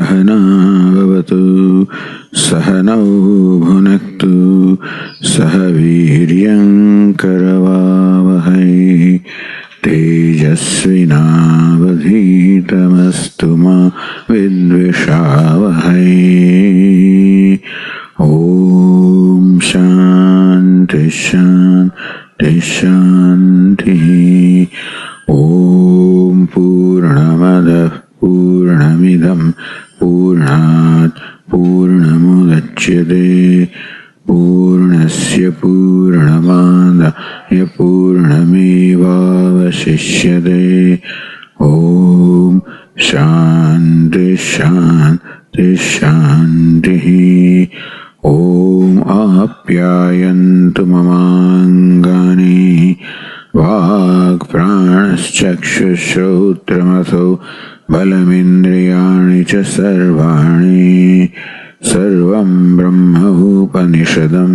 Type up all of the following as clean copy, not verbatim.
सहनावतु सहनौ भुनक्तु सह वीर्यङ्करवावहै तेजस्विनावधीतमस्तु मा विद्विषावहै। ॐ शान्ति शान्ति शान्तिः। ॐ पूर्णमदः पूर्णमिदं पूर्णात् पूर्णमुदच्यते पूर्णस्य पूर्णमादाय पूर्णमेवावशिष्यते। ॐ शान्ति शान्ति शान्तिः। ॐ आप्यायन्तु ममाङ्गानि वाक्प्राणश्चक्षुश्रोत्रमथो बलमिन्द्रियाणि च सर्वाणि सर्वं ब्रह्मोपनिषदं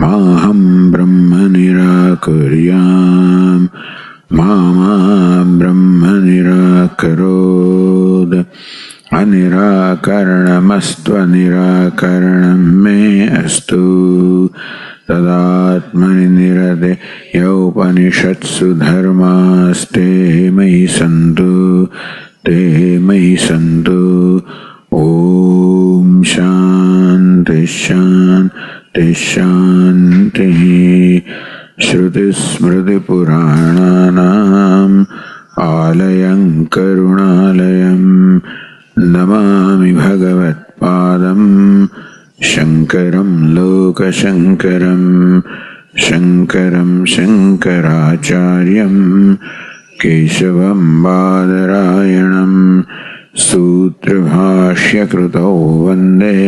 माहं ब्रह्म निराकुर्याम् मा ब्रह्म निराकरोत्। अनिराकरणमस्त्वनिराकरणं मे अस्तु। तदात्मनि निरते यौपनिषत्सु धर्मास्ते मयि सन्तु ते मयि सन्तु। ॐ शान्ति शान्ति शान्तिः। श्रुतिस्मृतिपुराणानाम् आलयं करुणालयं नमामि भगवत्पादं शङ्करं लोकशङ्करं शङ्करं शङ्कराचार्यं केशवं बादरायणं सूत्रभाष्यकृतौ वन्दे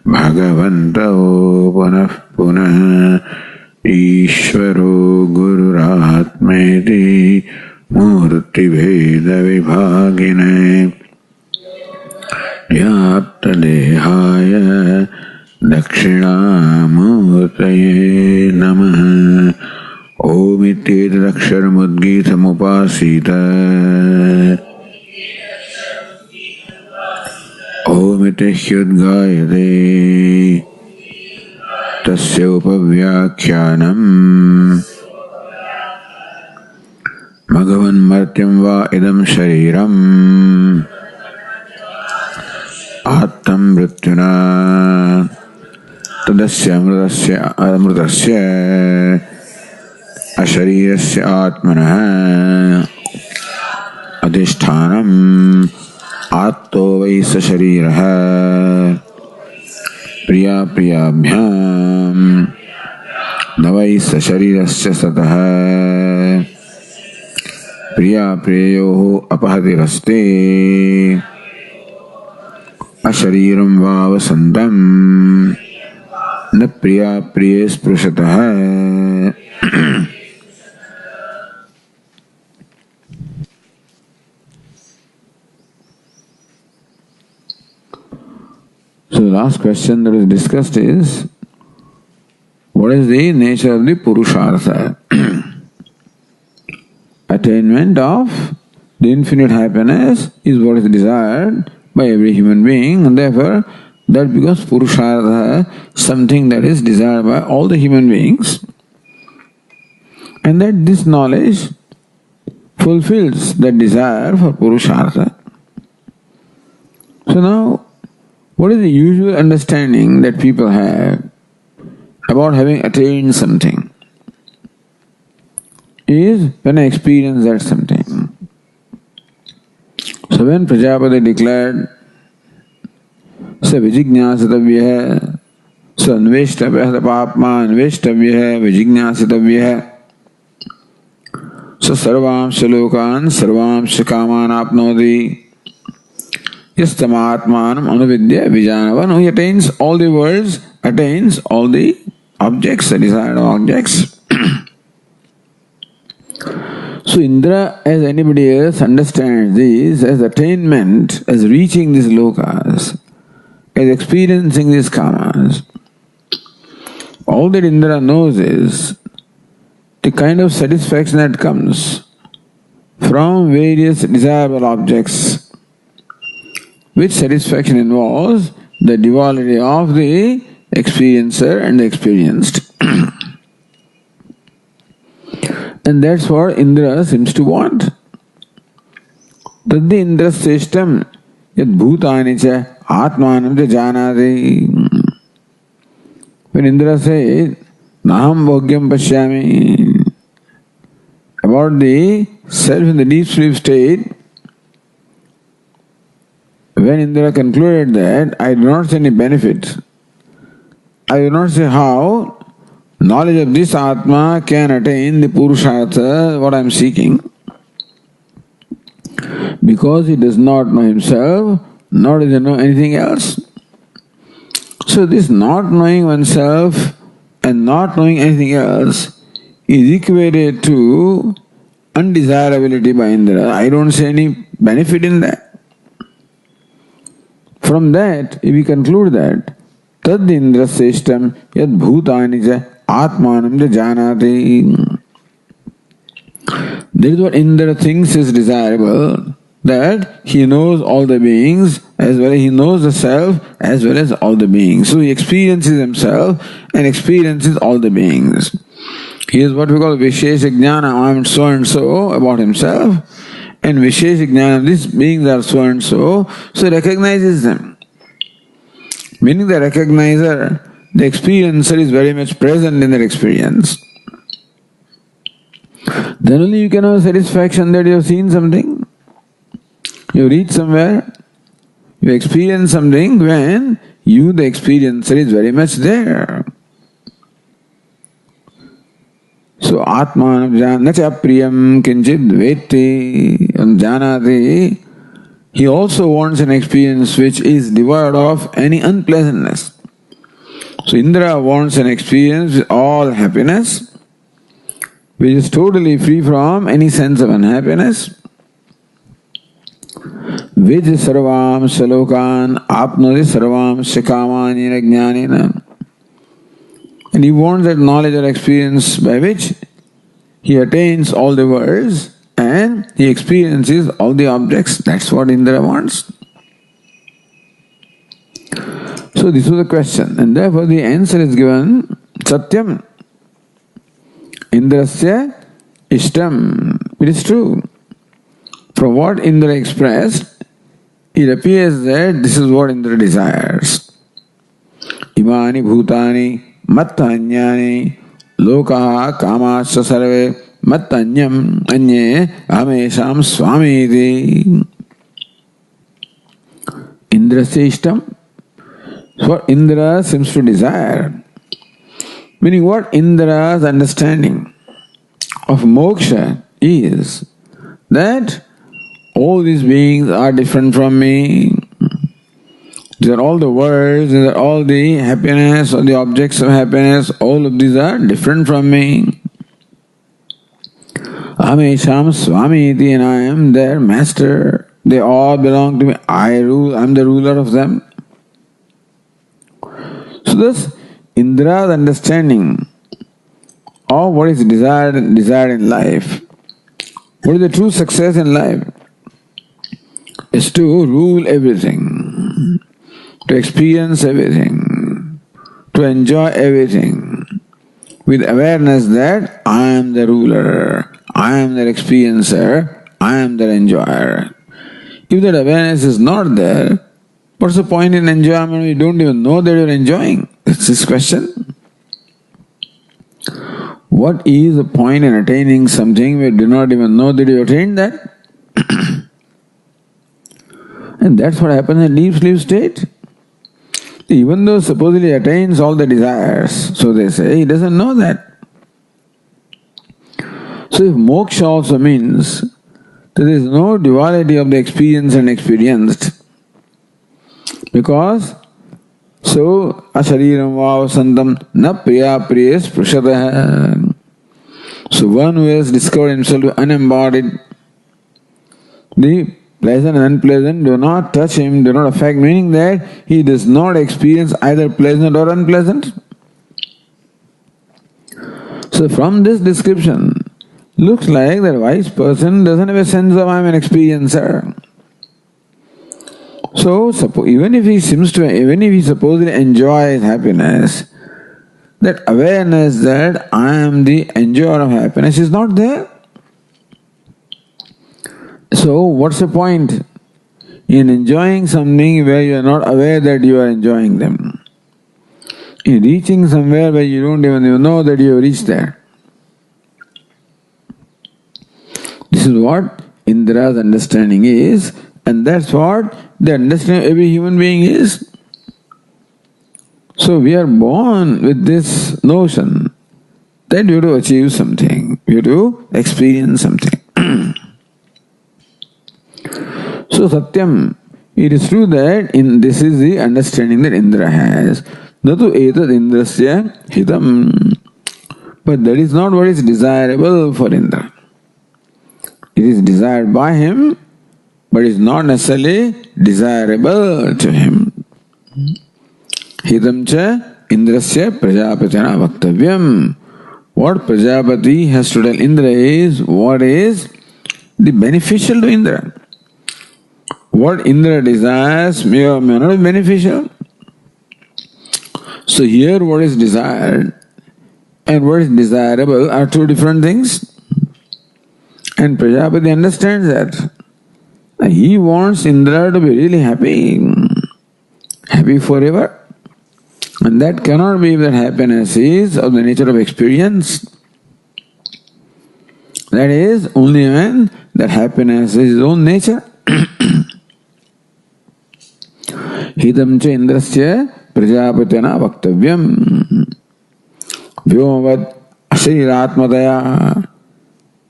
भगवन्तौ पुनः पुनः। ईश्वरो गुरुरात्मेति मूर्तिभेदविभागिने व्याप्तदेहाय दक्षिणामूर्तये नमः। ओमित्येतदक्षरमुद्गीतमुपासीत ओमिति ह्युद्गायते तस्य उपव्याख्यानम् भगवन्मर्त्यं वा इदं शरीरम् आत्तं मृत्युना तदस्य अमृतस्य अशरीरस्य आत्मनः अधिष्ठानम् आत्तो वै स शरीरः प्रिया प्रियाभ्यां न वै स शरीरस्य सतः प्रिया प्रिययोः अपहतिरस्ति अशरीरं वा वसन्तं न प्रिया प्रिये स्पृशतः। So the last question that is discussed is, what is the nature of the Purushartha? Attainment of the infinite happiness is what is desired by every human being, and therefore that becomes Purushartha, something that is desired by all the human beings, and that this knowledge fulfills that desire for Purushartha. So now, what is the usual understanding that people have about having attained something? Is when I experience that something. So when Prajapati declared, sa vijignyasitavya, sa anveshtavya, tapapma anveshtavya, vijignyasitavya, sa sarvamsha lokan, sarvamsha kaman apnodi, yastamatmanam anuvidya vijanavan, who attains all the worlds, attains all the objects, the desired objects. So Indra, as anybody else, understands this as attainment, as reaching these lokas, as experiencing these kamas. All that Indra knows is the kind of satisfaction that comes from various desirable objects which satisfaction involves the duality of the experiencer and the experienced. And that's what Indra seems to want. Taddi Indra Sreshtam yad bhutani cha atmanam cha janati. When Indra said, Naham bhogyam pashyami, about the self in the deep sleep state, when Indra concluded that I do not see any benefit, I do not see how knowledge of this Atma can attain the Purushartha, what I am seeking, because he does not know himself, nor does he know anything else. So this not knowing oneself and not knowing anything else is equated to undesirability by Indra. I don't see any benefit in that. From that, if we conclude that tad Indra Sreshtam yad bhutani cha atmanam cha janati, that is what Indra thinks is desirable, that he knows all the beings as well as he knows the self as well as all the beings. So he experiences himself and experiences all the beings. He is what we call Vishesha Jnana, I am so and so about himself, and Vishesha Jnana, these beings are so and so, so he recognizes them. Meaning the recognizer, the experiencer is very much present in their experience. Then only you can have satisfaction that you have seen something, you reach somewhere, you experience something when you, the experiencer, is very much there. So Atmanam nacha priyam kinchid veti janati. He also wants an experience which is devoid of any unpleasantness. So Indra wants an experience with all happiness, which is totally free from any sense of unhappiness. Vid sarvam salokan apnodi sarvam shikamanina jnanina. And he wants that knowledge or experience by which he attains all the worlds and he experiences all the objects. That's what Indra wants. So this was the question, and therefore the answer is given, Satyam, Indrasya Ishtam. It is true. From what Indra expressed, it appears that this is what Indra desires. Imani bhutani mattanyani lokaha kamasya sarve mattanyam anye amesham swami iti. Indrasya Ishtam. What Indra seems to desire. Meaning what Indra's understanding of moksha is that all these beings are different from me. These are all the worlds, these are all the happiness or the objects of happiness, all of these are different from me. Amesham Swami iti, and I am their master. They all belong to me. I rule, I am the ruler of them. So thus, Indra's understanding of what is desired in life, what is the true success in life, is to rule everything, to experience everything, to enjoy everything, with awareness that I am the ruler, I am the experiencer, I am the enjoyer. If that awareness is not there, what's the point in enjoyment? You don't even know that you're enjoying. That's this question. What is the point in attaining something where you do not even know that you attained that? And that's what happens in deep sleep state. Even though supposedly attains all the desires, so they say, he doesn't know that. So if moksha also means that there is no duality of the experience and experienced, because so ashariram vav santam na priya priyes prashadaha. So one who has discovered himself to be unembodied, the pleasant and unpleasant do not touch him, do not affect, meaning that he does not experience either pleasant or unpleasant. So from this description, looks like that wise person doesn't have a sense of I am an experiencer. So, even if he supposedly enjoys happiness, that awareness that I am the enjoyer of happiness is not there. So, what's the point in enjoying something where you are not aware that you are enjoying them? In reaching somewhere where you don't even know that you have reached there. This is what Indra's understanding is, and that's what the understanding of every human being is. So we are born with this notion that you have to achieve something, you have to experience something. So Satyam, it is true that this is the understanding that Indra has. Natu etad indrasya hitam. But that is not what is desirable for Indra. It is desired by him, but is not necessarily desirable to him. Hitam cha indrasya prajapatina vaktavyam. What Prajapati has to tell Indra is what is the beneficial to Indra. What Indra desires may or may not be beneficial. So here what is desired and what is desirable are two different things. And Prajapati understands that. He wants Indra to be really happy forever. And that cannot be if that happiness is of the nature of experience. That is only when that happiness is his own nature. Hitam cha indrasya prajapatina vaktavyam vyomavad ashariratmadaya.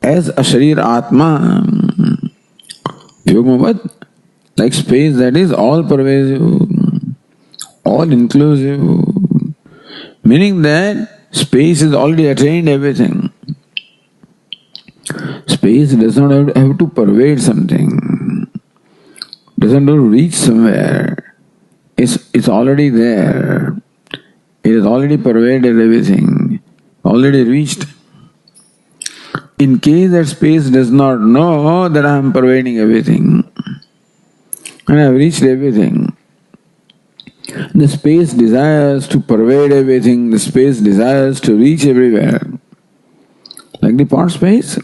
As asharir atma, vyomavad, like space that is all pervasive, all inclusive, meaning that space has already attained everything. Space does not have to pervade something, doesn't have to reach somewhere. It's already there. It has already pervaded everything, already reached. In case that space does not know that I am pervading everything and I have reached everything, the space desires to pervade everything, the space desires to reach everywhere. Like the part space.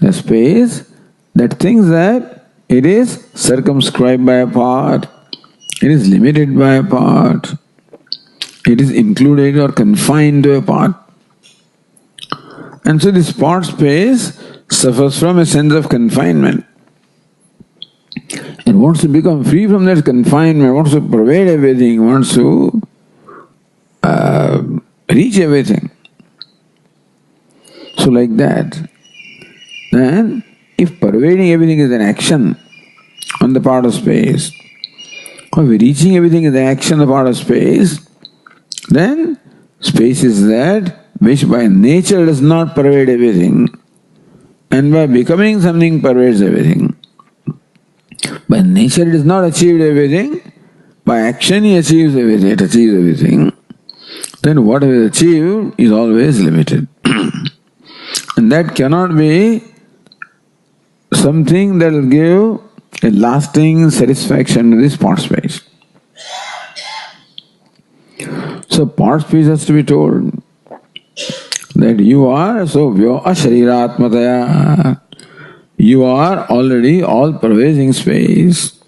The space that thinks that it is circumscribed by a part, it is limited by a part, it is included or confined to a part. And so this part space suffers from a sense of confinement. It wants to become free from that confinement, wants to pervade everything, wants to reach everything. So like that. Then if pervading everything is an action on the part of space, or reaching everything is an action on the part of space, then space is that which by nature does not pervade everything, and by becoming something pervades everything. By nature it has not achieved everything, by action it achieves everything. Then what is achieved is always limited. And that cannot be something that will give a lasting satisfaction to this part space. So part space has to be told that you are ashariratmataya. You are already all pervading space.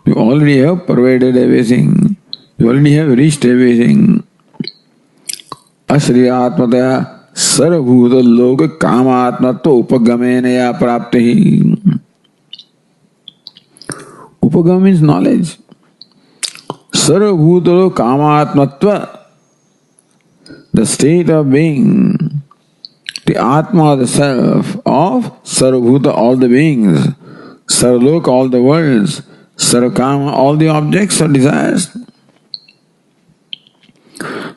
You already have pervaded everything. You already have reached everything. Ashariratmataya sarvabhuta loka kamatmatva upagamenaya prapti. Upagam means knowledge. Sarvabhuta kamatmatva, the state of being, the Atma, the self of Sarvabhuta, all the beings, Sarvaloka, all the worlds, Sarvakama, all the objects or desires.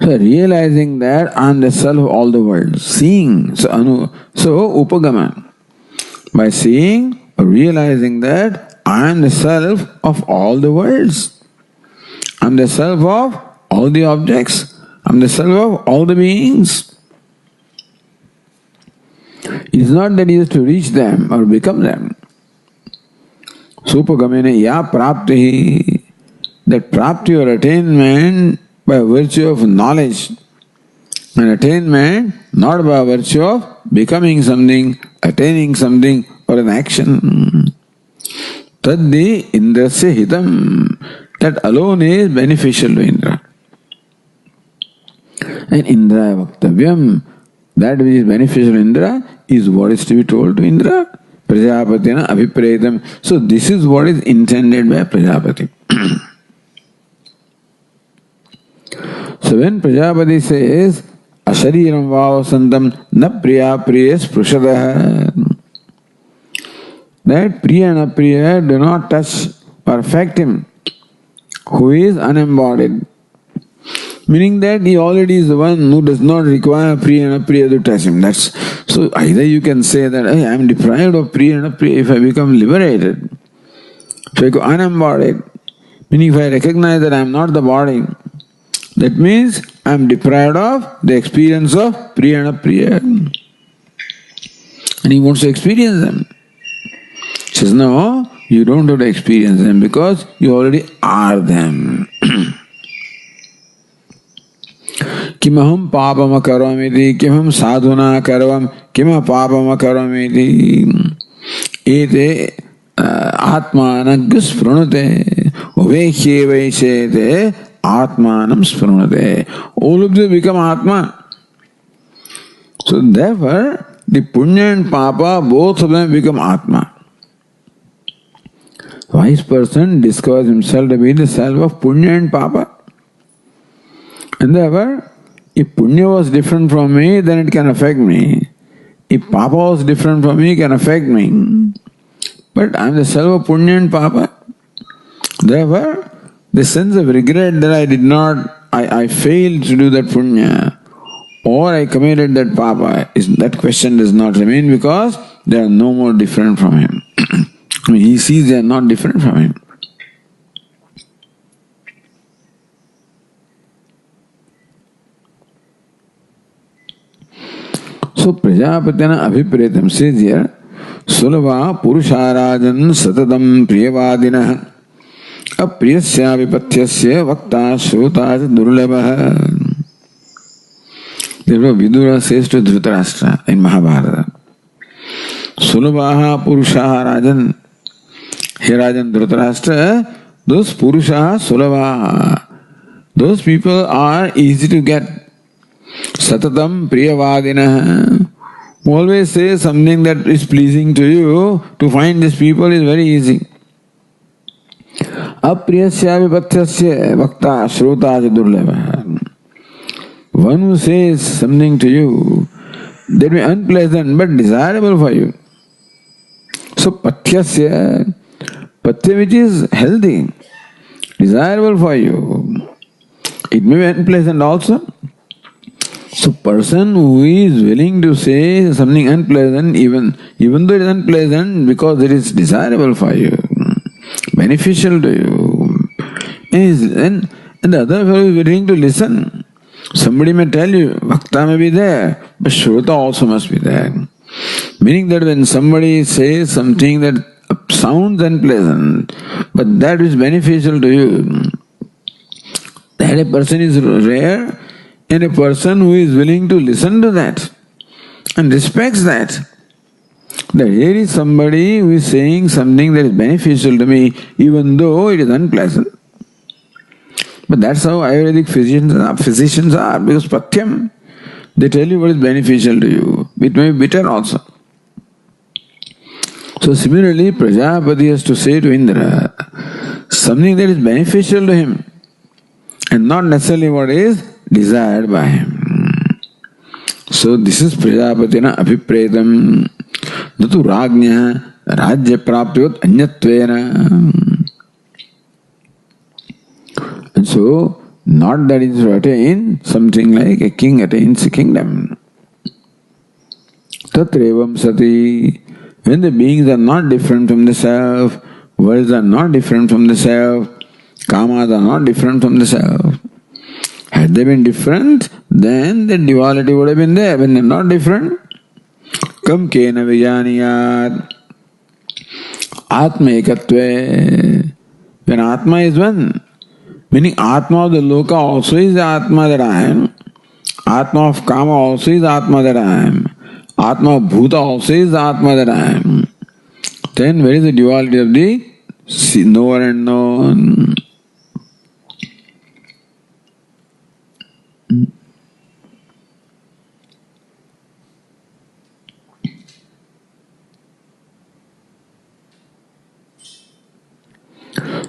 So realizing that I am the self of all the worlds, seeing, so Upagama, by seeing or realizing that I am the self of all the worlds, I am the self of all the objects, I am the self of all the beings. It is not that he has to reach them or become them. Supagamena ya prapti. That prapti or attainment by virtue of knowledge, and attainment not by virtue of becoming something, attaining something or an action. Taddi indrasya hitam. That alone is beneficial to Indra. And Indraya Vaktavyam, that which is beneficial to Indra is what is to be told to Indra. Prajapatina Abhipretam. So this is what is intended by Prajapati. So when Prajapati says, Ashariram Vavasantam na priya priyas prushadaha, that priya and apriya do not touch or affect him, who is unembodied. Meaning that he already is the one who does not require priya and apriya to touch him. So either you can say that I am deprived of priya and apriya if I become liberated. If I go unembodied, meaning if I recognize that I am not the body, that means I am deprived of the experience of priya and apriya. And he wants to experience them. He says, no, you don't have to experience them because you already are them. Kimaham papam akaramiti, kimaham sadhuna karavam, kimah papam akaramiti. Ete atmanam spranute, uvekhe vaishete atmanam spranute. All of them become atma. So therefore, the punya and papa, both of them become atma. Wise person discovers himself to be the self of punya and papa. And therefore, if punya was different from me, then it can affect me. If papa was different from me, it can affect me. But I am the self of punya and papa. Therefore, the sense of regret that I failed to do that punya, or I committed that papa, that question does not remain because they are no more different from him. He sees they are not different from him. So Prajapatina Abhipretam says here, Sulava Purusharajan Satadam Priyavadinah Apriyasya Vipatyasya Vakta Shrutaja Durlabha. Therefore Vidura says to Dhritarashtra in Mahabharata, Sulavaha Purushaha Rajan. Here Rajan Dhritarashtra, those Purushaha Sulavaha, those people are easy to get. Satatam Priyavadinah. Always say something that is pleasing to you. To find these people is very easy. Apriyasya vipatyasya vakta shrutaja durlabha. One who says something to you that may be unpleasant but desirable for you. So patyasya, patya which is healthy, desirable for you. It may be unpleasant also. So person who is willing to say something unpleasant, even though it is unpleasant, because it is desirable for you, beneficial to you, and the other fellow is willing to listen. Somebody may tell you, Bhakta may be there, but Shruta also must be there. Meaning that when somebody says something that sounds unpleasant, but that is beneficial to you, that a person is rare, and a person who is willing to listen to that and respects that. That here is somebody who is saying something that is beneficial to me, even though it is unpleasant. But that's how Ayurvedic physicians are, because Patyam, they tell you what is beneficial to you. It may be bitter also. So similarly, Prajapati has to say to Indra something that is beneficial to him and not necessarily what is desired by him. So this is Prajapatina Abhipretam Natu Ragnya Rajya Praptyot Anyatvena. And so, not that it is to attain something like a king attains a kingdom. Tatrevam sati. When the beings are not different from the self, worlds are not different from the self, kamas are not different from the self. Had they been different, then the duality would have been there. When they are not different, kam kena vijaniyat Atma ekatve. When Atma is one, meaning Atma of the Loka also is the Atma that I am. Atma of Kama also is the Atma that I am. Atma of Bhuta also is the Atma that I am. Then where is the duality of the knower and known?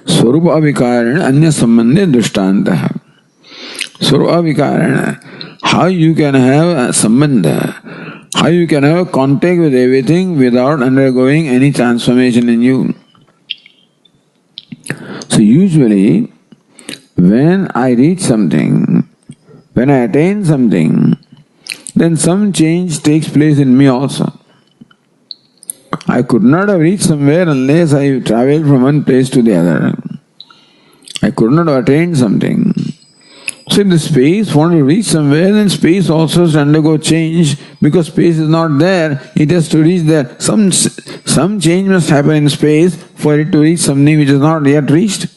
Swarupa avikarana anya sambandhe drishtantah. Swarupa avikarana. How you can have a sambandha, how you can have contact with everything without undergoing any transformation in you. So usually, when I reach something, when I attain something, then some change takes place in me also. I could not have reached somewhere unless I traveled from one place to the other. I could not have attained something. So if the space wanted to reach somewhere, then space also has to undergo change because space is not there. It has to reach there. Some change must happen in space for it to reach something which is not yet reached.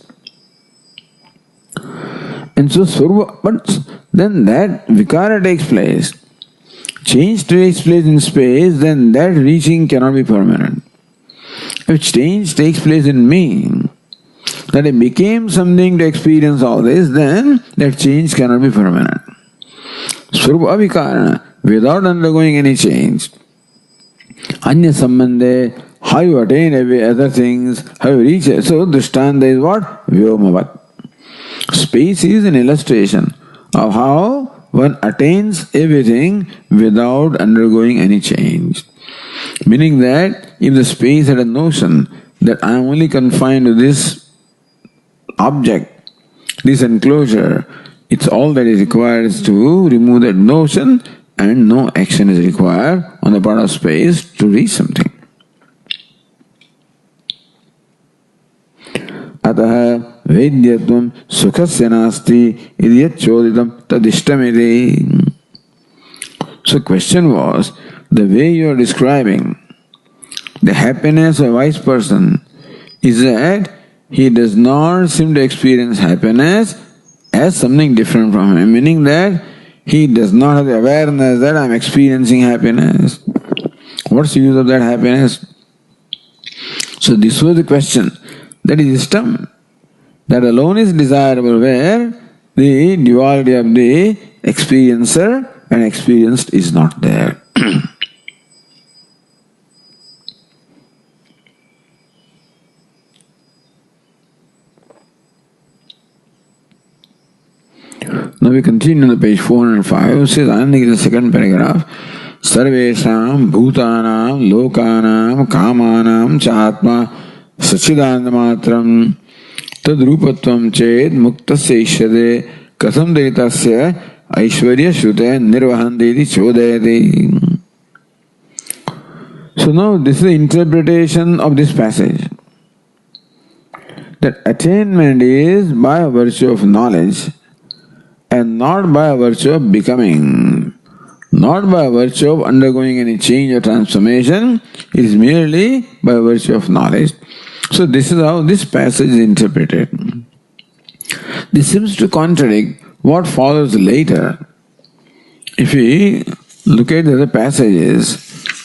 And so but then that vikara takes place. Change takes place in space, then that reaching cannot be permanent. If change takes place in me, that I became something to experience all this, then that change cannot be permanent. Swarupa avikarana, without undergoing any change. Anya sambandhe, how you attain other things, how you reach it. So drishtanta is what? Vyomavat. Space is an illustration of how one attains everything without undergoing any change. Meaning that if the space had a notion that I am only confined to this object, this enclosure, it's all that is required is to remove that notion and no action is required on the part of space to reach something. Ataha vedyatvam sukhasya nasti idyat choditam tadishtamide. So question was, the way you are describing the happiness of a wise person is that he does not seem to experience happiness as something different from him, meaning that he does not have the awareness that I am experiencing happiness. What's the use of that happiness? So this was the question. That is Ishtam. That alone is desirable where the duality of the experiencer and experienced is not there. Now we continue on the page 405. It says, I think it's the second paragraph. Sarvesham bhutanam lokanam kamanam chatma sachidandamatram tadrupatvam ched muktasya ishyade katham daitasya aishvarya shrute nirvahanteti chodayate. So now this is the interpretation of this passage. That attainment is by virtue of knowledge and not by virtue of becoming, not by virtue of undergoing any change or transformation, it is merely by virtue of knowledge. So this is how this passage is interpreted. This seems to contradict what follows later. If we look at the other passages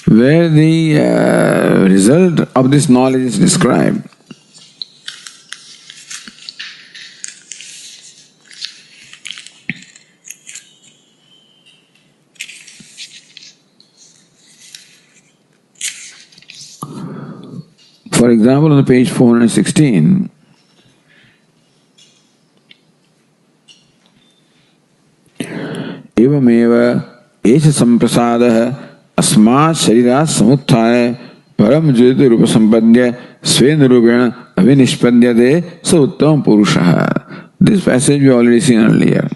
where the result of this knowledge is described, for example, on the page 416, evameva esha samprasadah asmat sharirat samutthaya param jyoti rupa sampadya svena rupena avinishpadyate sa uttam purushaha. This passage we already seen earlier.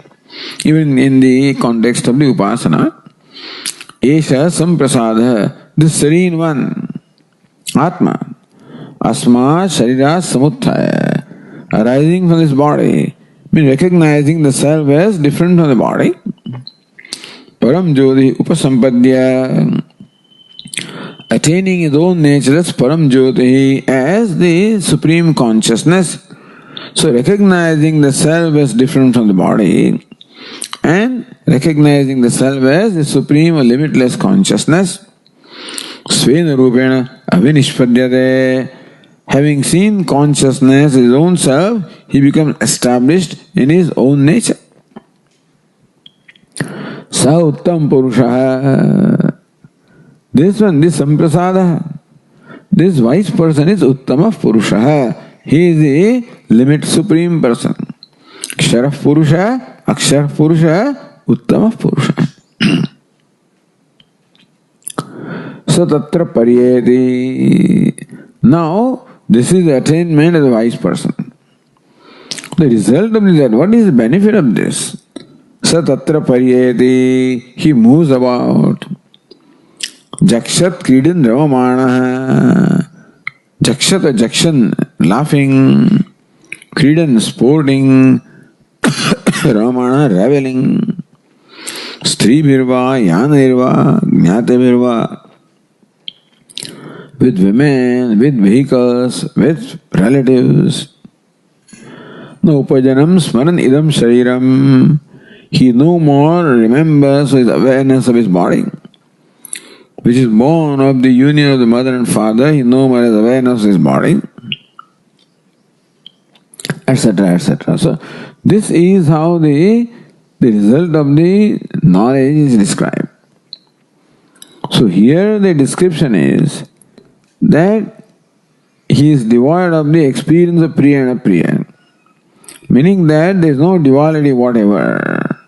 Even in the context of the upasana, esha samprasadah, this serene one, Atma, asma sharira samutthaya, arising from this body, means recognizing the self as different from the body. Param jyoti upasampadya, attaining his own nature as param jyoti, as is the supreme consciousness. So recognizing the self as different from the body and recognizing the self as the supreme or limitless consciousness, Svena Rupena Avinishpadyate. Having seen consciousness, his own self, he becomes established in his own nature. Sa Uttam Purusha. This Samprasada, this wise person is Uttama Purusha. He is the limit supreme person. Kshara Purusha, Akshara Purusha, Uttama Purusha. So Tatra Paryeti. Now, this is the attainment of the wise person. The result of that, what is the benefit of this? Sa Tatra Paryeti. He moves about. Jakshat Kridin Ravamana. Jakshat or Jakshan, laughing. Kridan, sporting. Ravamana, reveling. Stri Birva, Yana Irva, Jnate Birva. With women, with vehicles, with relatives. No upajanam smaran idam shariram. He no more remembers his awareness of his body, which is born of the union of the mother and father. He no more has awareness of his body, etc., etc. So, this is how the result of the knowledge is described. So, here the description is that he is devoid of the experience of Priya and Apriya, meaning that there is no duality whatever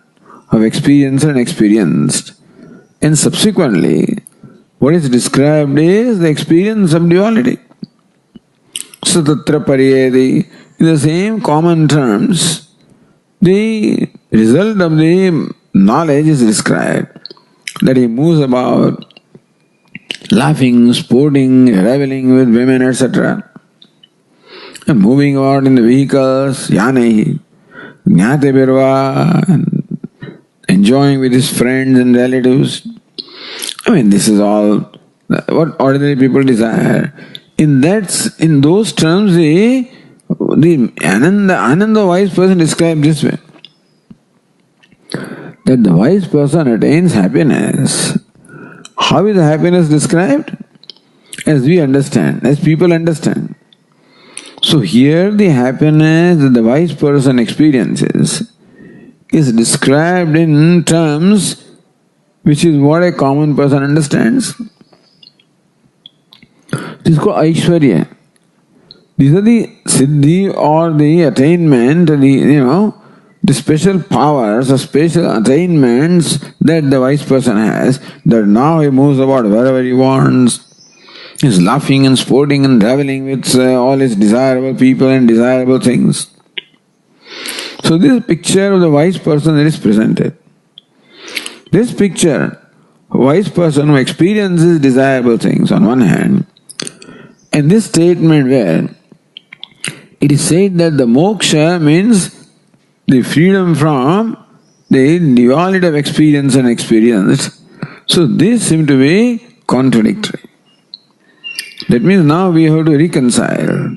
of experience and experienced. And subsequently, what is described is the experience of duality. So Tatra Paryeti, in the same common terms, the result of the knowledge is described, that he moves about, laughing, sporting, reveling with women, etc. And moving about in the vehicles, Yanehi, Jnate Birva, and enjoying with his friends and relatives. I mean, this is all what ordinary people desire. In those terms, the Ananda wise person described this way, that the wise person attains happiness. How is happiness described? As we understand, as people understand. So here the happiness that the wise person experiences is described in terms which is what a common person understands. This is called Aishwarya. These are the siddhi or the attainment, the special powers or special attainments that the wise person has, that now he moves about wherever he wants. He's laughing and sporting and reveling with all his desirable people and desirable things. So this is a picture of the wise person that is presented. This picture, a wise person who experiences desirable things on one hand, and this statement where it is said that the moksha means the freedom from the duality of experience and experience. So this seems to be contradictory. That means now we have to reconcile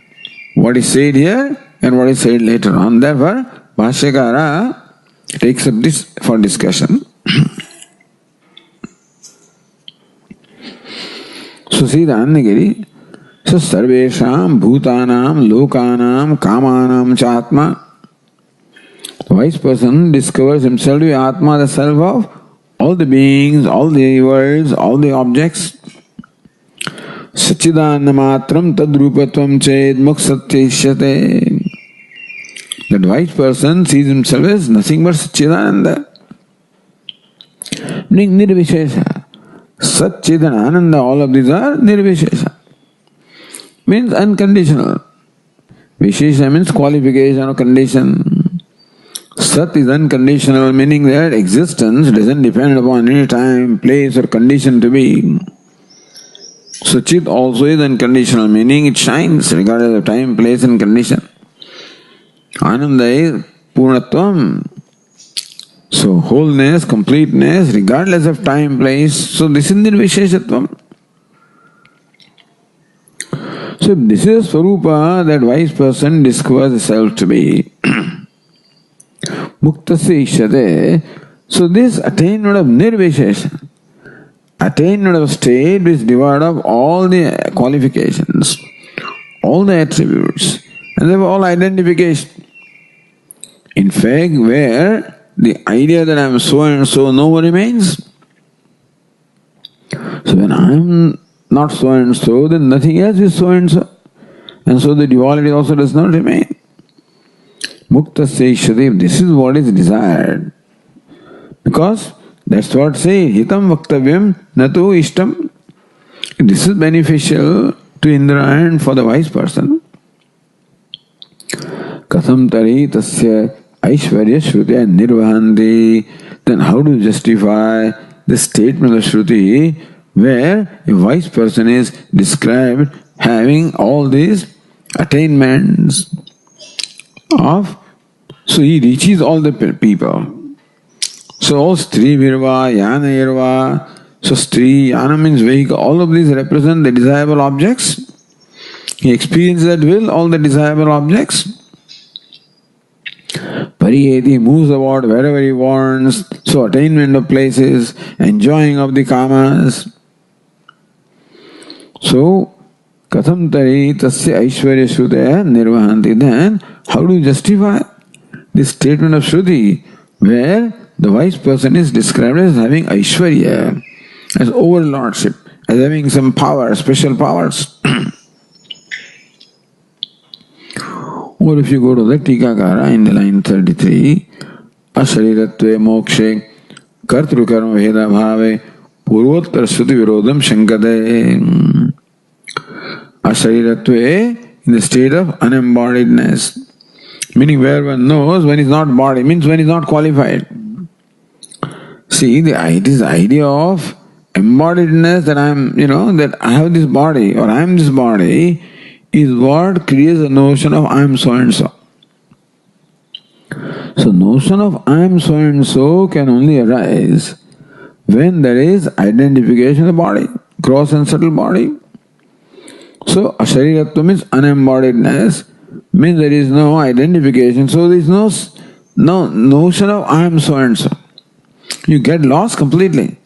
what is said here and what is said later on. Therefore, Bhashyakara takes up this for discussion. So see the Annagiri. So Sarvesham Bhutanam Lokanam Kamanam Chatma. The wise person discovers himself to be Atma, the self of all the beings, all the worlds, all the objects. Satchidananda matram tadrupatvam ched muksatyeshyate. That wise person sees himself as nothing but Satchidananda. Meaning Nirvishesha. Satchidananda, all of these are Nirvishesha. Means unconditional. Vishesha means qualification or condition. Sat is unconditional, meaning that existence doesn't depend upon any time, place or condition to be. So Chit also is unconditional, meaning it shines regardless of time, place and condition. Ananda is Purnatvam. So wholeness, completeness, regardless of time, place. So this is Nirvisheshatvam. So this is Swarupa that wise person discovers the self to be. Muktasya ishyate. So this attainment of nirvishesha, attainment of state which is devoid of all the qualifications, all the attributes, and they were all identification. In fact, where the idea that I am so and so no more remains. So when I am not so and so, then nothing else is so and so. And so the duality also does not remain. Muktasya ishyate, this is what is desired. Because that's what says, hitam vaktavyam natu ishtam. This is beneficial to Indra and for the wise person. Katham tari tasya aishvarya shrutya nirvahanti. Then how to justify the statement of Shruti where a wise person is described having all these attainments of, so he reaches all the people. So all Stri Virva, Yana Irva, so Stri, Yana means vehicle, all of these represent the desirable objects. He experiences at will all the desirable objects. Pariyeti moves about wherever he wants, so attainment of places, enjoying of the kamas. So, Katham tari tasya aishvarya shrutaya nirvahanti. Then, how do you justify this statement of Shruti where the wise person is described as having aishvarya, as overlordship, as having some power, special powers? Or if you go to the Tikakara in the line 33, Ashariratve mokshe kartru karma veda bhave purvottara shruti virodham shankate. Ashariratve, in the state of unembodiedness, meaning where one knows when is not body, means when is not qualified. See, this idea of embodiedness that I am, that I have this body or I am this body is what creates the notion of I am so and so. So notion of I am so and so can only arise when there is identification of the body, gross and subtle body. So ashariratva means unembodiedness, means there is no identification, so there is no notion of I am so and so. You get lost completely.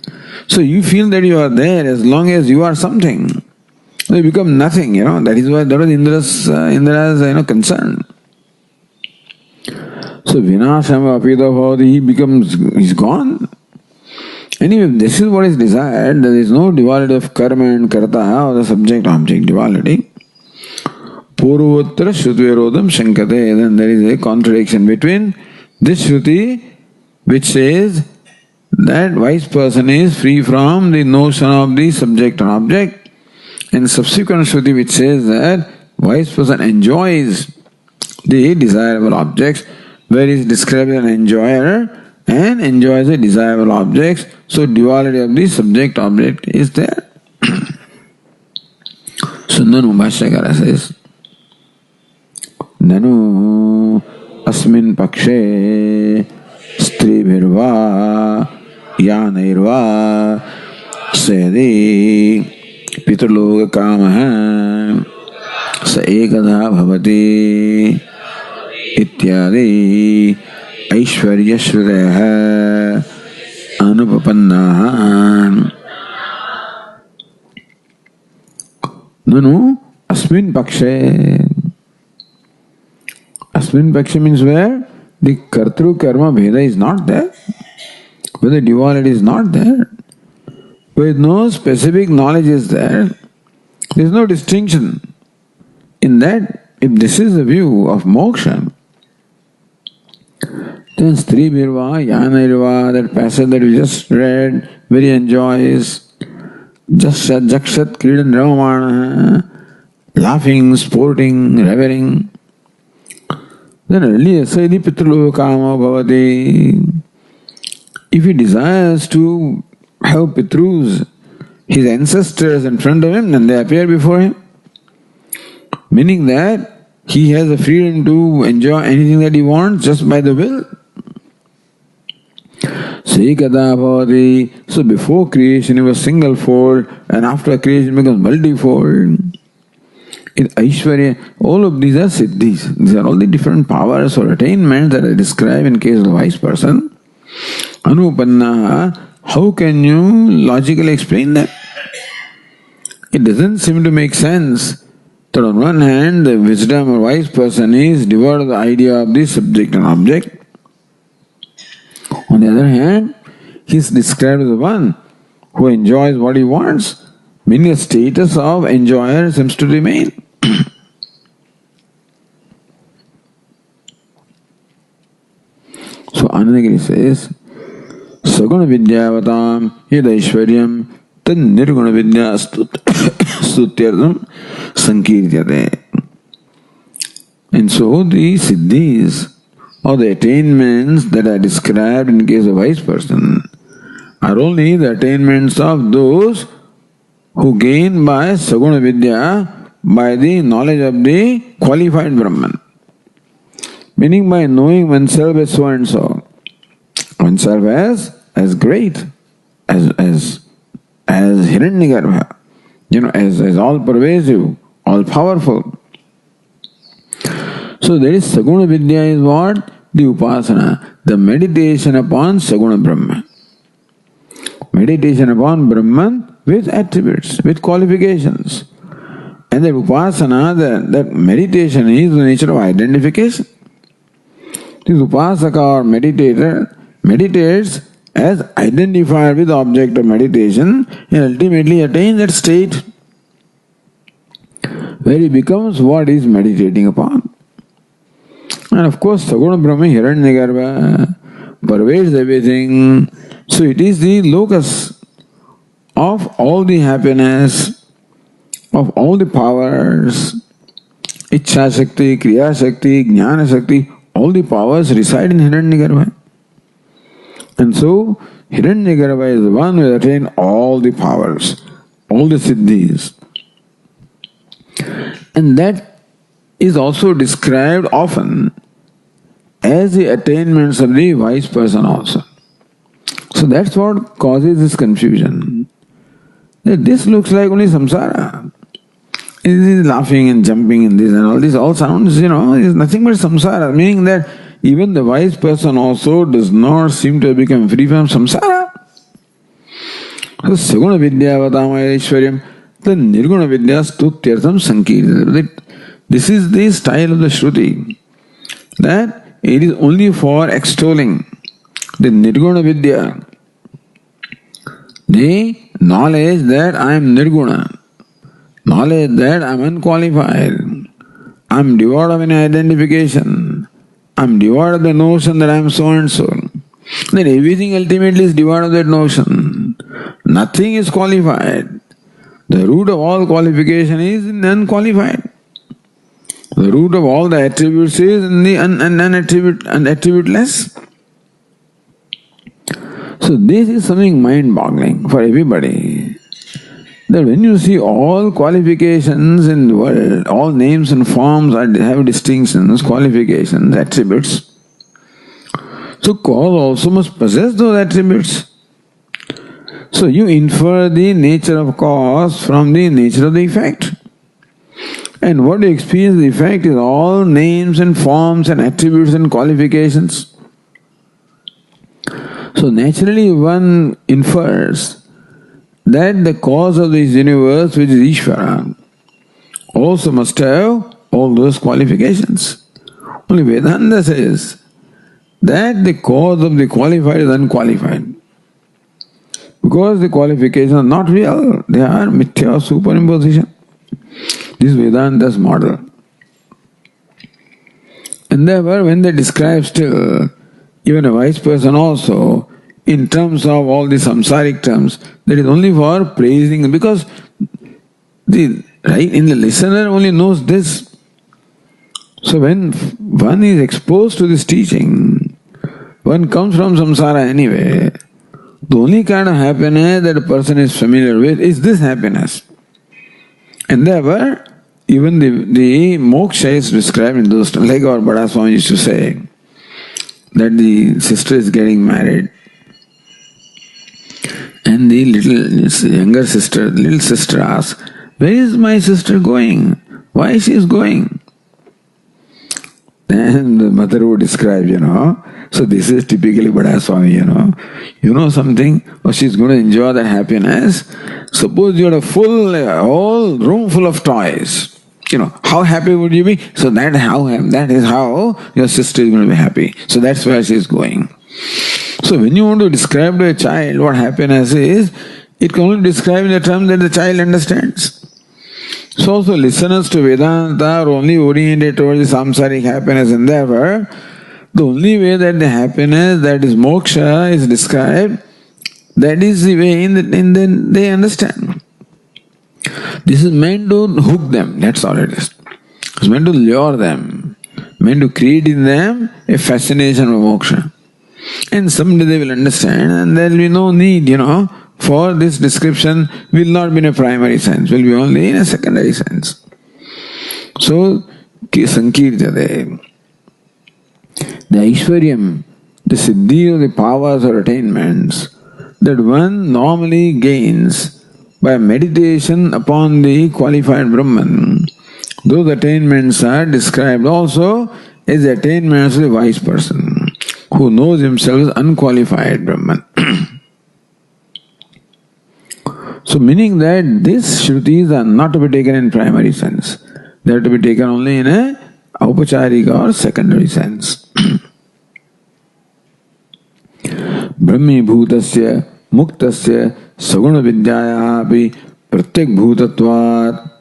So you feel that you are there as long as you are something. You become nothing, that is why that was Indra's concern. So vinasham apida bhavati, he's gone. Anyway, this is what is desired. There is no duality of karma and karta or the subject-object duality. Purvottara shruti shankate. Then there is a contradiction between this shruti which says that wise person is free from the notion of the subject and object, and subsequent shruti which says that wise person enjoys the desirable objects, where he is described as an enjoyer and enjoys the desirable objects. So duality of the subject-object is there. So Nanu Bhashyakara says, Nanu asmin pakshe stribhirva yanairva sedi pitruloka kamaha sa ekadha bhavati ityadi aishvarya shruteha anupapannaha. Nanu asmin pakshe. Asmin pakshe means where the kartru karma bheda is not there, where the duality is not there, where no specific knowledge is there, there is no distinction. In that, if this is the view of moksha, then Stri Birva, Yana Irva, that passage that we just read, very enjoys, Jakshat, Jakshat, Kridan Ravamana, laughing, sporting, revering. Then earlier, Saidi Pitruloka Kama Bhavati. If he desires to have Pitrus, his ancestors in front of him, then they appear before him. Meaning that he has the freedom to enjoy anything that he wants just by the will. So before creation he was single-fold, and after creation he becomes multi-fold. In Aishwarya, all of these are siddhis. These are all the different powers or attainments that I describe in case of the wise person. Anupanna, how can you logically explain that? It doesn't seem to make sense that on one hand the wisdom or wise person is devoid of the idea of the subject and object. On the other hand, he is described as the one who enjoys what he wants, meaning the status of enjoyer seems to remain. So Anandagiri says, Saguna Vidyavatam Yadaishwaryam Tad Nirguna Vidya Stutyardam Sankirtyate. And so the siddhis or the attainments that are described in case of wise person are only the attainments of those who gain by Saguna Vidya, by the knowledge of the qualified Brahman. Meaning by knowing oneself as so and so, oneself as great, as Hiranyagarbha, as all pervasive, all powerful. So there is Saguna Vidya is what? The Upasana, the meditation upon Saguna Brahman. Meditation upon Brahman with attributes, with qualifications. And that Upasana, that meditation is the nature of identification. This Upasaka or meditator meditates as identified with the object of meditation and ultimately attains that state where he becomes what he is meditating upon. And of course, Saguna Brahma Hiranyagarbha pervades everything. So it is the locus of all the happiness, of all the powers, Ichha Shakti, Kriya Shakti, Jnana Shakti, all the powers reside in Hiranyagarbha. And so, Hiranyagarbha is the one who has attained all the powers, all the siddhis. And that is also described often as the attainments of the wise person also. So that's what causes this confusion. That this looks like only samsara. It is laughing and jumping in this and all this all sounds, is nothing but samsara, meaning that even the wise person also does not seem to have become free from samsara. So Saguna Vidya Vatamaya Ishwaryam, the Nirguna Vidya Stutyartham Sankirtana. This is the style of the Shruti, that it is only for extolling the Nirguna Vidya, the knowledge that I am Nirguna, knowledge that I am unqualified, I am devoid of any identification, I am devoid of the notion that I am so and so. Then everything ultimately is devoid of that notion. Nothing is qualified. The root of all qualification is in the unqualified. The root of all the attributes is in the unattributeless. So this is something mind-boggling for everybody. That when you see all qualifications in the world, all names and forms have distinctions, qualifications, attributes. So cause also must possess those attributes. So you infer the nature of cause from the nature of the effect. And what you experience the effect is all names and forms and attributes and qualifications. So naturally one infers that the cause of this universe, which is Ishvara, also must have all those qualifications. Only Vedanta says that the cause of the qualified is unqualified. Because the qualifications are not real, they are mithya superimposition. This is Vedanta's model. And therefore, when they describe still, even a wise person also, in terms of all the samsaric terms, that is only for praising, because the listener only knows this. So when one is exposed to this teaching, one comes from samsara anyway, the only kind of happiness that a person is familiar with is this happiness. And therefore, even the moksha is described in those terms, like our Bada Swami used to say, that the sister is getting married. And the little sister asks, where is my sister going? Why she is going? Then the mother would describe, So this is typically Bada Swami, You know something? Or she's going to enjoy that happiness. Suppose you had a whole room full of toys. How happy would you be? So that is how your sister is going to be happy. So that's where she is going. So when you want to describe to a child what happiness is, it can only describe in the terms that the child understands. So also listeners to Vedanta are only oriented towards the samsaric happiness, and therefore the only way that the happiness, that is moksha, is described, that is the way in they understand. This is meant to hook them, that's all it is. It's meant to lure them, meant to create in them a fascination for moksha. And someday they will understand, and there will be no need, for this description will not be in a primary sense, will be only in a secondary sense. So, sankirtate. The Aishwaryam, the siddhi of the powers or attainments that one normally gains by meditation upon the qualified Brahman, those attainments are described also as the attainments of the wise person who knows himself as unqualified Brahman. So meaning that these Shrutis are not to be taken in primary sense. They are to be taken only in a Aupacharika or secondary sense. Brahmi bhutasya muktasya saguna vidyaya api pratyek bhutatvat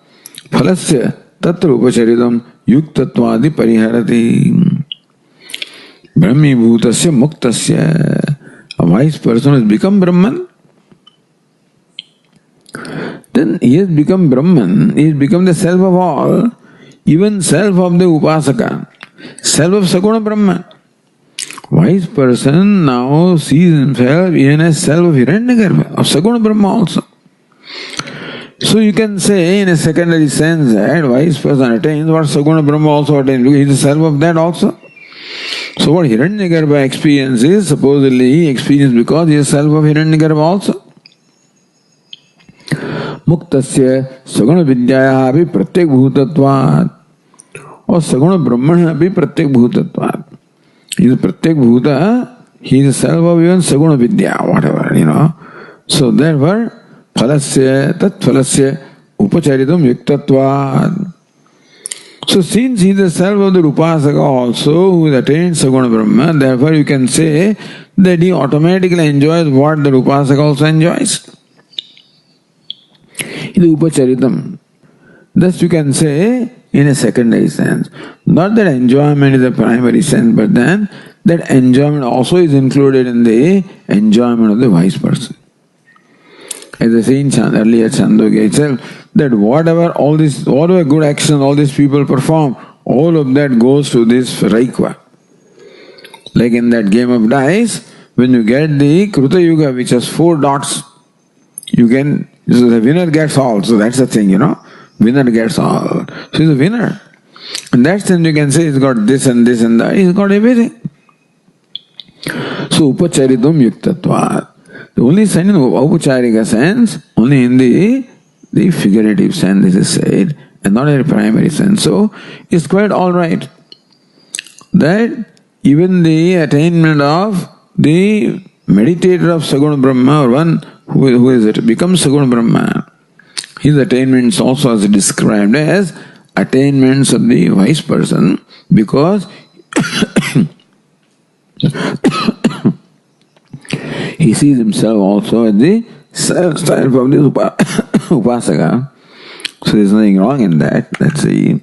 phalasya tatra upacharitam yuktatvadi pariharati. Brahmi bhutasya muktasya. A wise person has become Brahman. Then he has become Brahman, he has become the self of all, even self of the Upasaka, self of Saguna Brahman. Wise person now sees himself even as self of Hiranyagarbha, of Saguna Brahma also. So you can say in a secondary sense that wise person attains what Saguna Brahma also attains, because he is the self of that also. So what Hiranyagarbha experiences, supposedly he experienced because he is self of Hiranyagarbha also. Muktasya saguna vidyaya abhi pratyek bhutatvat. Or saguna brahmana abhi pratyek bhutatvat. He is pratyek bhuta, he is the self of even saguna vidya, whatever, So therefore, phalasya, tat phalasya, upacharitam yuktatvat. So since he is the self of the Upasaka also, who has attained saguna brahma, therefore you can say that he automatically enjoys what the Upasaka also enjoys. The Upacharitam. Thus you can say in a secondary sense. Not that enjoyment is a primary sense, but then that enjoyment also is included in the enjoyment of the wise person. As I say in earlier Chhandogya itself, that whatever good action all these people perform, all of that goes to this Raikva. Like in that game of dice, when you get the Kruta Yuga, which has 4 dots, so the winner gets all. So that's the thing, Winner gets all. So he's a winner. In that sense you can say he's got this and this and that. He's got everything. So upacharitam yuktatvat. The only sense in upacharika sense, only in the figurative sense this is said, and not in the primary sense. So it's quite alright that even the attainment of the meditator of Saguna Brahma, or one who is it, becomes Saguna Brahma, his attainments also are described as attainments of the wise person, because he sees himself also as the self of the Upasaka. So there's nothing wrong in that. Let's see.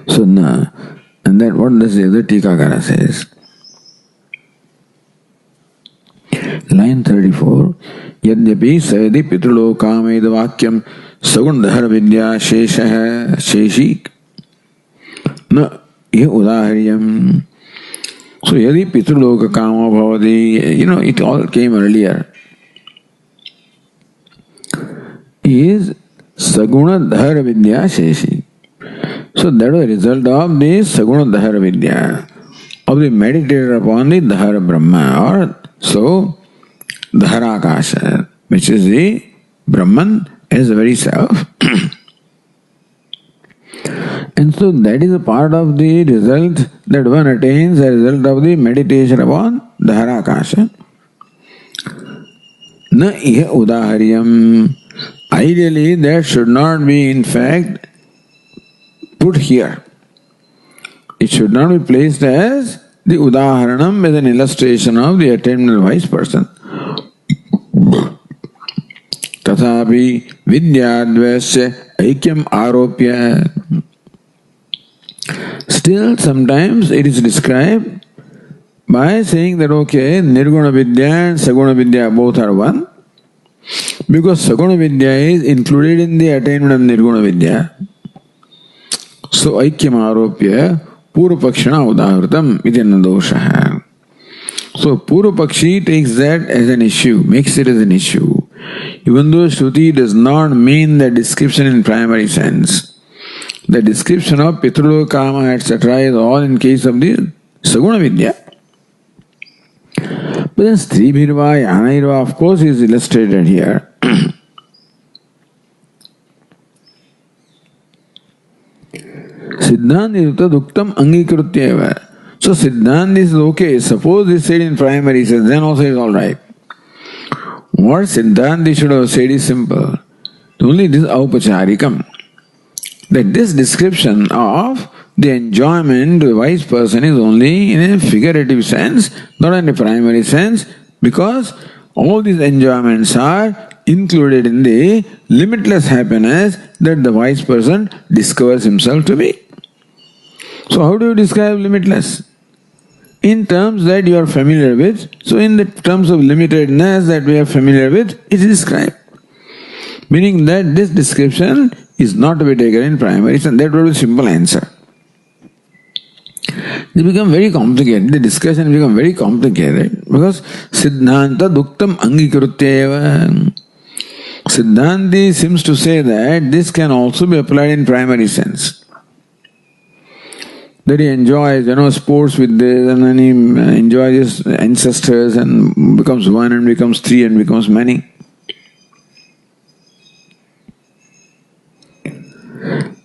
So now, and then what does the other Tikakara says? Line 34. Yadyapi sayadi pitrulokamaida vakyam sagundhara vidya shesha sheshik na ye udaharyam. So yadi pitruloka kama bhavati, it all came earlier. Is saguna dhara vidya sheshi. So that was a result of this Saguna Dahara Vidya, of the meditator upon the Dahara Brahma, or so Dahara Akasha, which is the Brahman as the very self. And so that is a part of the result that one attains as a result of the meditation upon Dahara Akasha. Na iha udaharyam. Ideally, that should not be in fact put here. It should not be placed as the udaharanam, as an illustration of the attainment wise person. Tathapi vidyadvasya aikyam aropya. Still, sometimes it is described by saying that, okay, Nirguna Vidya and Saguna Vidya both are one, because Saguna Vidya is included in the attainment of Nirguna Vidya. So, Aikyam Aropya Purupakshana Udahritam Ityana Doshaha. So, Purupakshi takes that as an issue, makes it as an issue. Even though Shruti does not mean the description in primary sense. The description of Pitruloka, Kama, etc. is all in case of the Saguna Vidya. But then Stribhirva, Yanairva, of course, is illustrated here. Siddhanta duktam angikrutyeva. So Siddhanta is okay. Suppose it's said in primary sense, then also is alright. What Siddhanta should have said is simple. Only this aupacharikam. That this description of the enjoyment to a wise person is only in a figurative sense, not in a primary sense, because all these enjoyments are included in the limitless happiness that the wise person discovers himself to be. So how do you describe limitless? In terms that you are familiar with, so in the terms of limitedness that we are familiar with, it is described. Meaning that this description is not to be taken in primary sense. That would be a simple answer. They become very complicated. The discussion becomes very complicated because Siddhanta Duktam Angikrutyeva. Siddhanti seems to say that this can also be applied in primary sense. That he enjoys, sports with this, and then he enjoys his ancestors and becomes one and becomes three and becomes many.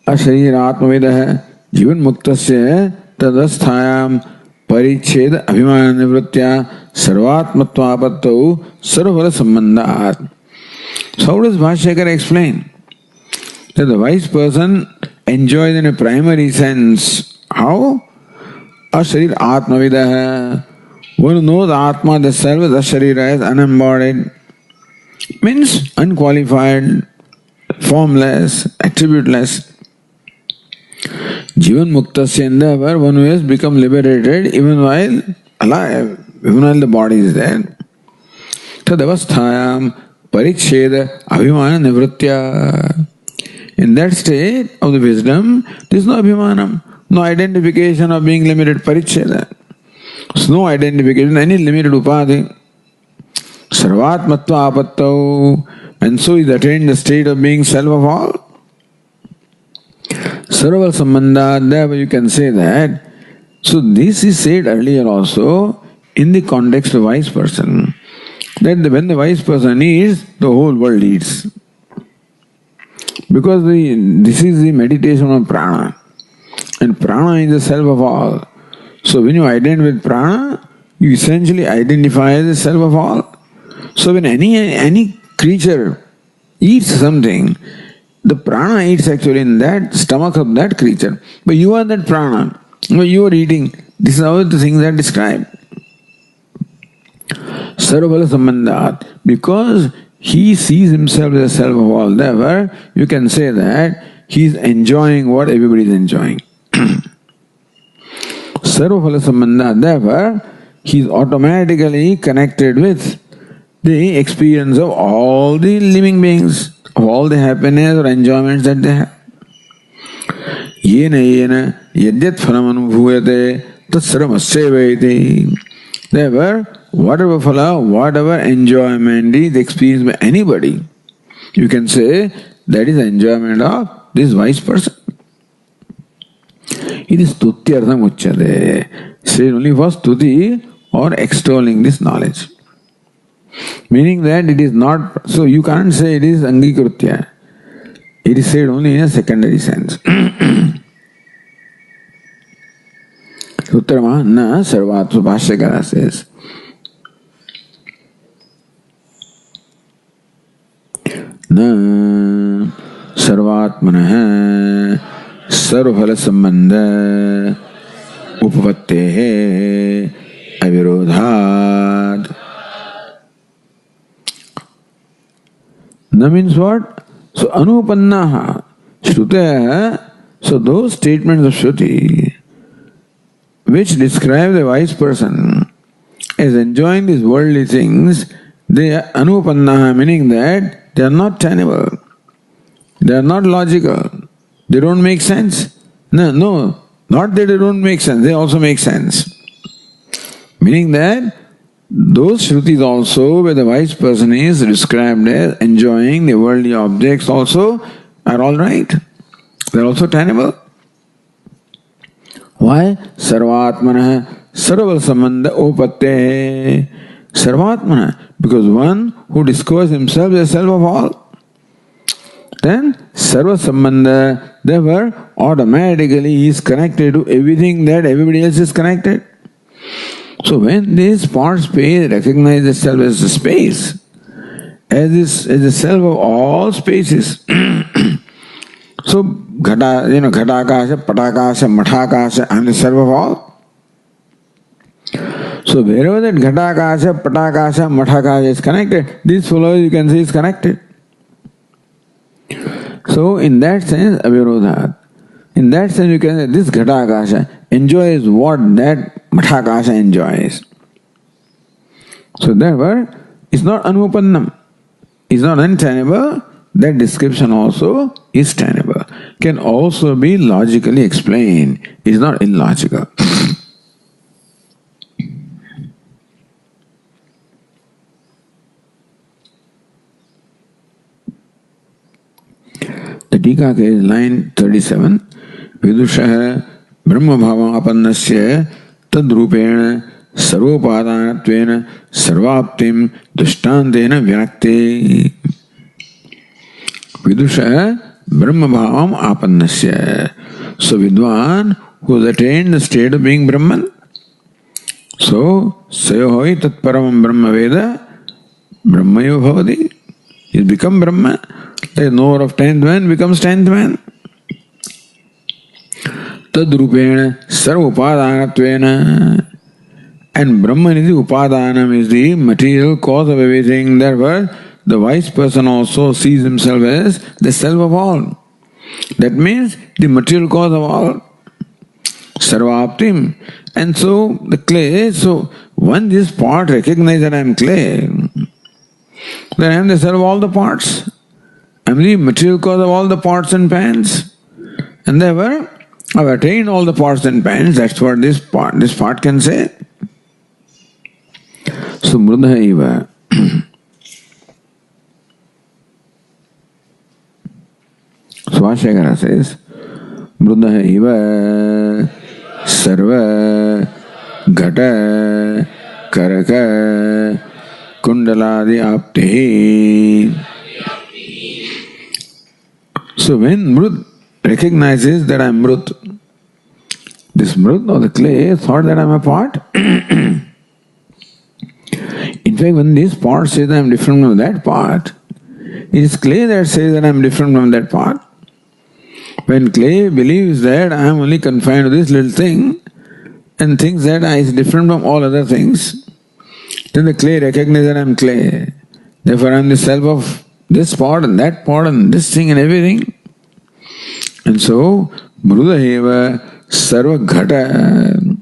अशरीर आत्मवेदः जीवन मुक्तस्य तदस्थायां परिच्छेद अभिमान निवृत्त्या सर्वात्मत्वापत्तौ सर्वफल संबंधात्. So how does Bhashyakara explain that the wise person enjoys in a primary sense? How? Asharir atmavidah. One who knows Atma, the self, the Sharira is unembodied, means unqualified, formless, attributeless. Jivan Muktasya endeavor, one who has become liberated even while alive, even while the body is there. Tadavasthayam pariksheda abhimana nivritya. In that state of the wisdom, there is no abhimanam, no identification of being limited, pariksheda. No identification, any limited upadhi. Sarvatmatva apattau. And so is attained the state of being self of all. Sarva sambandha, therefore you can say that. So this is said earlier also in the context of wise person. That when the wise person eats, the whole world eats. Because this is the meditation on prana. And prana is the self of all. So when you identify with prana, you essentially identify as the self of all. So when any creature eats something, the prana eats actually in that stomach of that creature. But you are that prana. You are eating. This is how the things are described. Sarvala sambandhat. Because he sees himself as the self of all, therefore you can say that he is enjoying what everybody is enjoying. Sarvala sambandhat, therefore he is automatically connected with the experience of all the living beings, of all the happiness or enjoyments that they have. Yena yadyat phalam anubhuyate tat sarvamasya iti. Therefore, whatever phala, whatever enjoyment is experienced by anybody, you can say that is the enjoyment of this wise person. It is stutyartham uchyate. Said only for stuti or extolling this knowledge. Meaning that it is not, so you can't say it is angikritya. It is said only in a secondary sense. Uttarama na sarvatma bhashyakara says. Na sarvatmana sarvaphala sambandha upapattehe avirodhat. Na means what? So anupannaha shrutaya. So those statements of Shruti which describe the wise person as enjoying these worldly things, they are anupannaha, meaning that they are not tenable, they are not logical, they don't make sense. No, not that they don't make sense, they also make sense. Meaning that those Shrutis also, where the wise person is described as enjoying the worldly objects also, are all right. They are also tenable. Why? Sarvatmana sarval sambandha upatte. Sarvatmana, because one who discovers himself as self of all. Then sarva sambandha, therefore automatically he is connected to everything that everybody else is connected. So when this part space recognizes itself as the space, as the self of all spaces, so ghatakasha, patakasha, mathakasha, I am the self of all. So wherever that ghatakasha, patakasha, mathakasha is connected, this follows, you can say, is connected. So in that sense, avirodhat. In that sense, you can say this ghatakasha enjoys what that mathakasha enjoys. So therefore, it's not anupannam. It's not untenable. That description also is tenable. Can also be logically explained. It's not illogical. The Tika is line 37. Vidusha Brahma Bhava Apannasya Tadrupena Sarvopadanatvena Sarvaptim Dushtantena Vyakte. Vidusha Brahma Bhavam Apannasya. So Vidwan who has attained the state of being Brahman. So Sayohoi Tat Paramam Brahma Veda Brahmayo Bhavati. He's become Brahma. The knower of 10th man becomes 10th man. Tadrupena sarva upadanatvena. And Brahman is the upadanam, is the material cause of everything. Therefore, the wise person also sees himself as the self of all. That means the material cause of all. Sarvaptim. And so the clay, so when this part recognizes that I am clay, then I am the self of all the parts. I am the material cause of all the pots and pans. And therefore, I have attained all the pots and pans. That's what this part can say. So, mrudha eva. Swashekara says, mrudha eva sarva ghata karaka kundaladi aptehi. So when Mrut recognizes that I am Mrut, this Mrut or the clay thought that I am a part. In fact, when this part says I am different from that part, it is clay that says that I am different from that part. When clay believes that I am only confined to this little thing and thinks that I is different from all other things, then the clay recognizes that I am clay. Therefore I am the self of this part and that part and this thing and everything. And so, mrudha eva sarva ghata.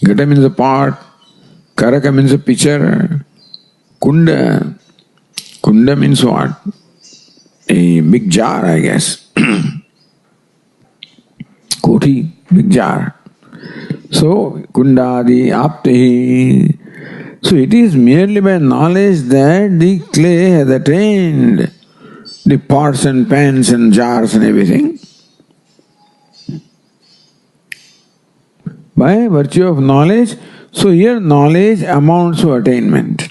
Ghata means a part, karaka means a pitcher, kunda. Kunda means what? A big jar, I guess. Koti, big jar. So, kundadi aptehi. So it is merely by knowledge that the clay has attained the pots and pans and jars and everything. by virtue of knowledge. So here knowledge amounts to attainment.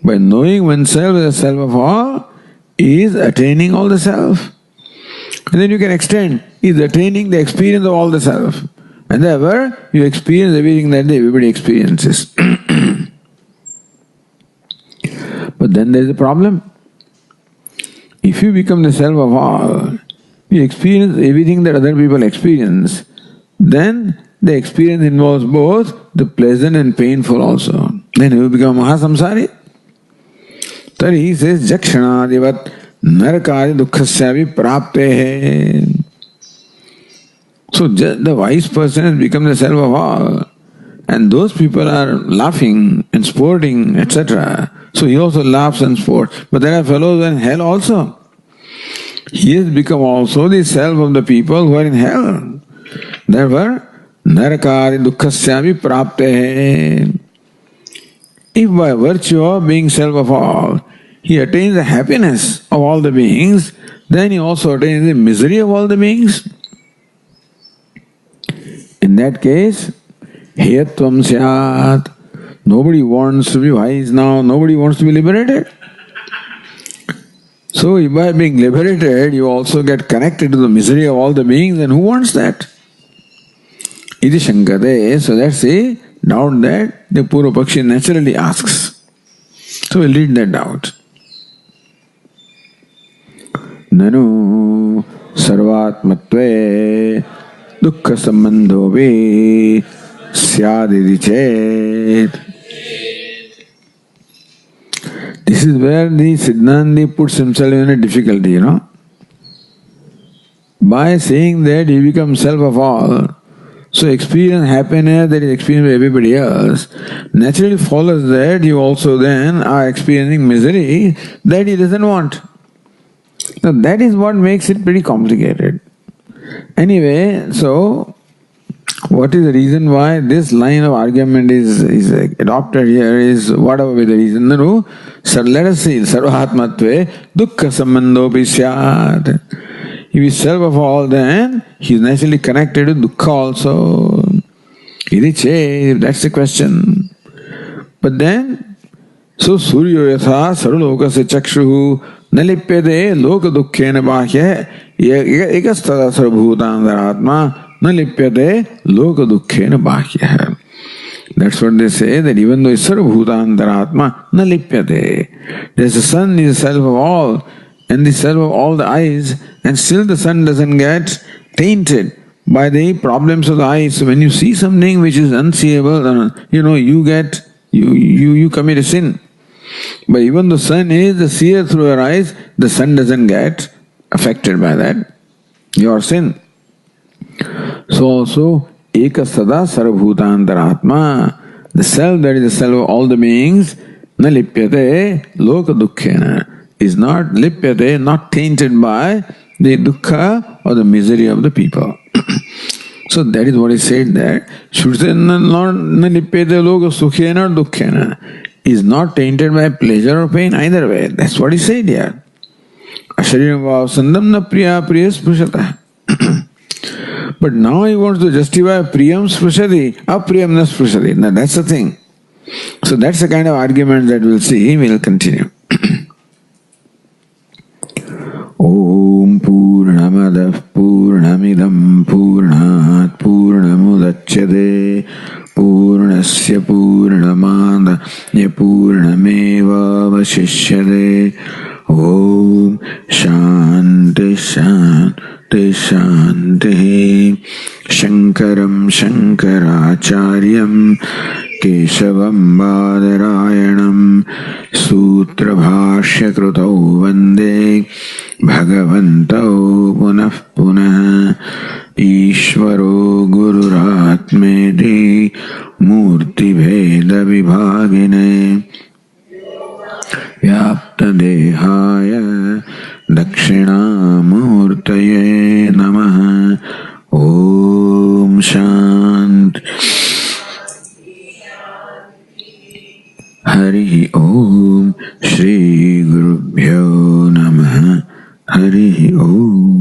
By knowing oneself as the self of all is attaining all the self. And then you can extend, is attaining the experience of all the self. And therefore you experience everything that everybody experiences. But then there is a problem. If you become the self of all, you experience everything that other people experience, then the experience involves both the pleasant and painful also. Then you become Mahasamsari. Then he says, Jakshanadivat narakari dukkhasyavi prapte. So the wise person has become the self of all. And those people are laughing and sporting, etc. So he also laughs and sports. But there are fellows in hell also. He has become also the self of the people who are in hell. Therefore, narakari dukkhasyavi prapte. If by virtue of being self of all, he attains the happiness of all the beings, then he also attains the misery of all the beings. In that case, heyatvam syat. Nobody wants to be wise now, nobody wants to be liberated. So if by being liberated, you also get connected to the misery of all the beings, then who wants that? Iti shankate. So that's a doubt that the Purva Pakshi naturally asks. So we'll read that doubt. Nanu sarvatmatve dukkha sambandhovi syadidi chet. This is where the Siddhanti puts himself in a difficulty, By saying that he becomes self of all, so experience happiness that is experienced by everybody else, naturally follows that you also then are experiencing misery that he doesn't want. Now that is what makes it pretty complicated. Anyway, so what is the reason why this line of argument is adopted here is whatever be the reason. No, let us see. Sarvahatmatve dukkha sambandhopi syat. If he is self of all, then he is naturally connected to dukkha also. Iti that's the question. But then, so suryo yatha sarulokasya chakshuhu nalipyate loka dukkhena bahya ekastada sarvabhutandaratma nalipyate loka dukkhena bahya. That's what they say, that even though it's sarvabhutandaratma nalipyate, there's the sun is the self of all, and the self of all the eyes, and still the sun doesn't get tainted by the problems of the eyes. So when you see something which is unseeable, you commit a sin. But even the sun is the seer through your eyes, the sun doesn't get affected by that, your sin. So also, ekasada sarvabhutantaratma, the self that is the self of all the beings, na lipyate loka dukkhena, is not lipyate, not tainted by the dukkha or the misery of the people. So that is what is said there. Shuddhena na lipyate loka sukhena dukkhena, is not tainted by pleasure or pain either way. That's what is said here. Ashariram vavasandam na priya sprushata. But now he wants to justify priyam sprushati, apriyam na sprushati. Now that's the thing. So that's the kind of argument that we'll see. We'll continue. Om Purnamadav Purnamidam Purnat Purnamudachyate Purnasya Purnamadaya Purnameva Vashishyate. Om Shanti Shanti Shanti. Shankaram Shankaracharyam Keshavam Badarayanam Sutra Bhashya Krutau Vande Bhagavantau Punah Punah Ishvaro Gururatmeti Murti Veda Vibhagine Vyapta Dehaya Dakshinamurtaye Namaha. Om Shanti. Hari Om. Shri Gurubhyo Namaha. Hari Om.